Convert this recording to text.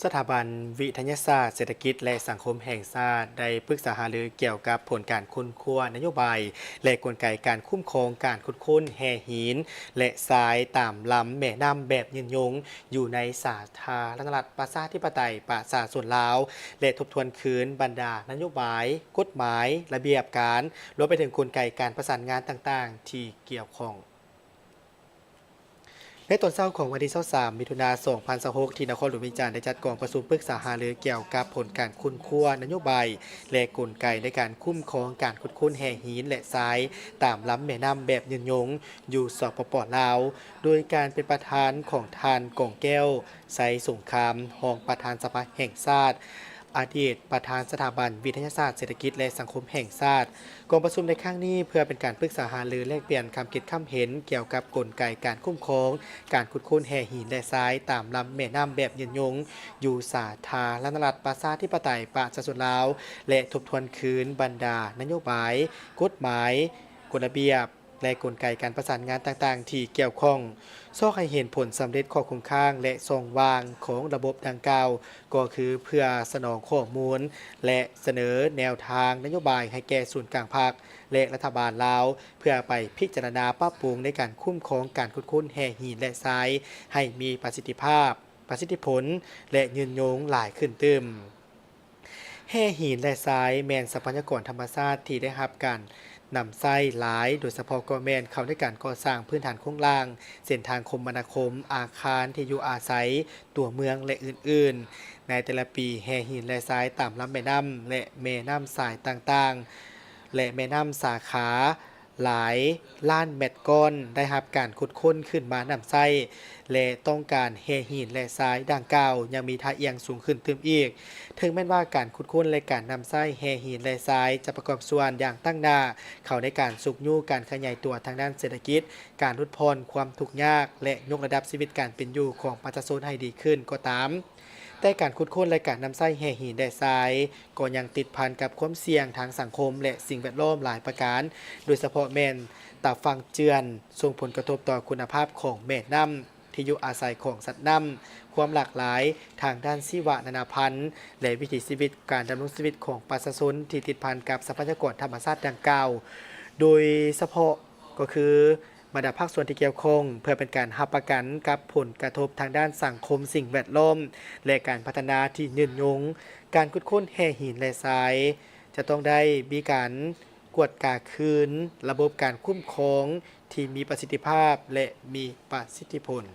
สถาบันวิทยาศาสตร์เศรษฐกิจและสังคมแห่งชาติได้ปรึกษาหารือเกี่ยวกับผลการค้นคว้านโยบายและกลไกการคุ้มครองการขุดค้นแห่หินและทรายตามลำแม่น้ำแบบยืนยงอยู่ในสาธารณรัฐประชาธิปไตยประชาชนลาวและทบทวนคืนบรรดานโยบายกฎหมายระเบียบการรวมไปถึงกลไกการประสานงานต่างๆที่เกี่ยวข้องในตอนเช้าของวันที่23มิถุนายน2026ที่นครหลวงวิจารณ์ได้จัดกองประชุมปรึกษาหารือเกี่ยวกับผลการค้นคว้านโยบายและกลไกในการคุ้มครองการขุดค้นแห่หินและทรายตามลำแม่น้ำแบบยืนยงอยู่สปป.ลาวโดยการเป็นประธานของทานกองแก้วไซสงครามรองประธานสภาแห่งชาติอดีตประธานสถาบันวิทยาศาสตร์เศรษฐกิจและสังคมแห่งชาติกองประชุมในครั้งนี้เพื่อเป็นการปรึกษาหารือแลกเปลี่ยนความคิดความเห็นเกี่ยวกับกลไกการคุ้มครองการขุดค้นแห่หินและทรายตามลำแม่น้ำแบบยืนยงอยู่สาธารณรัฐประชาธิปไตยประชาชนลาวและทบทวนคืนบรรดานโยบายกฎหมายกฎระเบียบและกลไกการประสานงานต่างๆที่เกี่ยวข้องซอกให้เห็นผลสำเร็จข้อคงค้างและทรงวางของระบบดังกล่าวก็คือเพื่อสนองข้อมูลและเสนอแนวทางนโยบายให้แก่ศูนย์กลางภาคและรัฐบาลลาวเพื่อไปพิจารณาปรับปรุงในการคุ้มครองการขุดค้นแห่หินและทรายให้มีประสิทธิภาพประสิทธิผลและยืนยงหลายขึ้นตึมแห่หินและทรายแมนทรัพยากรธรรมชาติที่ได้รับการนำไส้หลายโดยเฉพาะก็แมนเข้าในการก่อสร้างพื้นฐานโครงล่างเส้นทางคมนาคมอาคารที่อยู่อาศัยตัวเมืองและอื่นๆในแต่ละปีแห่หินและทรายตามลำแม่น้ำและแม่น้ำสายต่างๆและแม่น้ำสาขาหลายล้านเม็ดก้อนได้รับการขุดค้นขึ้นมานำไส้และต้องการแห่หินและทรายดังกล่าวยังมีท่าเอียงสูงขึ้นเติมอีกถึงแม้ว่าการขุดค้นและการนำไส้แห่หินและทรายจะประกอบส่วนอย่างตั้งหน้าเข้าในการสุกยู่การขยายตัวทางด้านเศรษฐกิจการลดพรความทุกข์ยากและยกระดับชีวิตการเป็นอยู่ของประชาชนให้ดีขึ้นก็ตามแต่การขุดค้นและการนำไส้แห่หินและทรายก็ยังติดพันกับความเสี่ยงทางสังคมและสิ่งแวดล้อมหลายประการโดยเฉพาะแม่นตาฟังเจือนส่งผลกระทบต่อคุณภาพของแม่น้ำที่อยู่อาศัยของสัตว์น้ำความหลากหลายทางด้านชีวนานาพันธุ์และวิถีชีวิตการดำรงชีวิตของประชาชนที่ติดพันกับทรัพยากรธรรมชาติดังกล่าวโดยเฉพาะก็คือบรรดาภาคส่วนที่เกี่ยวข้องเพื่อเป็นการรับประกันกับผลกระทบทางด้านสังคมสิ่งแวดล้อมและการพัฒนาที่ยืนยงการขุดค้นแห่หินและทรายจะต้องได้มีการกวดกาคืนระบบการคุ้มครองที่มีประสิทธิภาพและมีประสิทธิผล